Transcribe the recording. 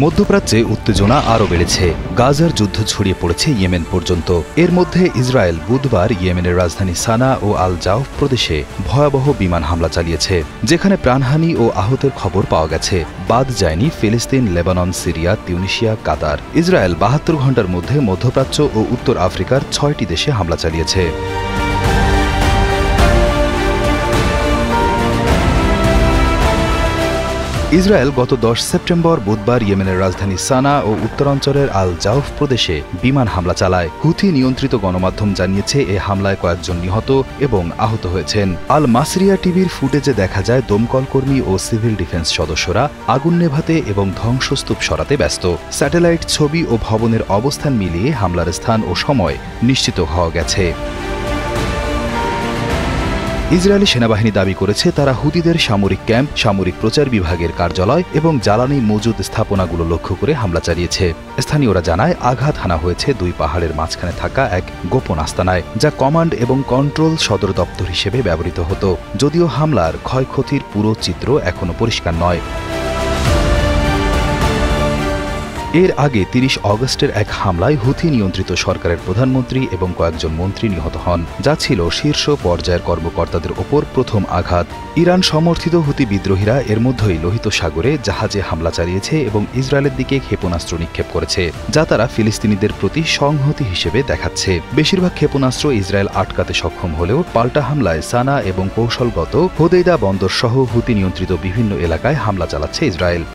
মধ্যপ্রাচ্যে উত্তেজনা আরও বেড়েছে। গাজার যুদ্ধ ছড়িয়ে পড়েছে ইয়েমেন পর্যন্ত। এর মধ্যে ইসরায়েল বুধবার ইয়েমেনের রাজধানী সানা ও আল জাউফ প্রদেশে ভয়াবহ বিমান হামলা চালিয়েছে, যেখানে প্রাণহানি ও আহতের খবর পাওয়া গেছে। বাদ যায়নি ফিলিস্তিন, লেবানন, সিরিয়া, তিউনিসিয়া, কাতার। ইসরায়েল ৭২ ঘণ্টার মধ্যে মধ্যপ্রাচ্য ও উত্তর আফ্রিকার ৬টি দেশে হামলা চালিয়েছে। ইসরায়েল গত ১০ সেপ্টেম্বর বুধবার ইয়েমেনের রাজধানী সানা ও উত্তরাঞ্চলের আল জাউফ প্রদেশে বিমান হামলা চালায়। হুথি নিয়ন্ত্রিত গণমাধ্যম জানিয়েছে এ হামলায় কয়েকজন নিহত এবং আহত হয়েছেন। আল মাসরিয়া টিভির ফুটেজে দেখা যায় দমকল কর্মী ও সিভিল ডিফেন্স সদস্যরা আগুন নেভাতে এবং ধ্বংসস্তূপ সরাতে ব্যস্ত। স্যাটেলাইট ছবি ও ভবনের অবস্থান মিলিয়ে হামলার স্থান ও সময় নিশ্চিত হওয়া গেছে। ইসরায়েলি সেনাবাহিনী দাবি করেছে তারা হুতিদের সামরিক ক্যাম্প, সামরিক প্রচার বিভাগের কার্যালয় এবং জ্বালানি মজুদ স্থাপনাগুলো লক্ষ্য করে হামলা চালিয়েছে। স্থানীয়রা জানায় আঘাত হানা হয়েছে দুই পাহাড়ের মাঝখানে থাকা এক গোপন আস্তানায়, যা কমান্ড এবং কন্ট্রোল সদর দপ্তর হিসেবে ব্যবহৃত হতো। যদিও হামলার ক্ষয়ক্ষতির পুরো চিত্র এখনও পরিষ্কার নয়। এর আগে ৩০ অগস্টের এক হামলায় হুথি নিয়ন্ত্রিত সরকারের প্রধানমন্ত্রী এবং কয়েকজন মন্ত্রী নিহত হন, যা ছিল শীর্ষ পর্যায়ের কর্মকর্তাদের ওপর প্রথম আঘাত। ইরান সমর্থিত হুথি বিদ্রোহীরা এর মধ্যেই লোহিত সাগরে জাহাজে হামলা চালিয়েছে এবং ইসরায়েলের দিকে ক্ষেপণাস্ত্র নিক্ষেপ করেছে, যা তারা ফিলিস্তিনিদের প্রতি সংহতি হিসেবে দেখাচ্ছে। বেশিরভাগ ক্ষেপণাস্ত্র ইসরায়েল আটকাতে সক্ষম হলেও পাল্টা হামলায় সানা এবং কৌশলগত হোদেইদা বন্দর সহ হুথি নিয়ন্ত্রিত বিভিন্ন এলাকায় হামলা চালাচ্ছে ইসরায়েল।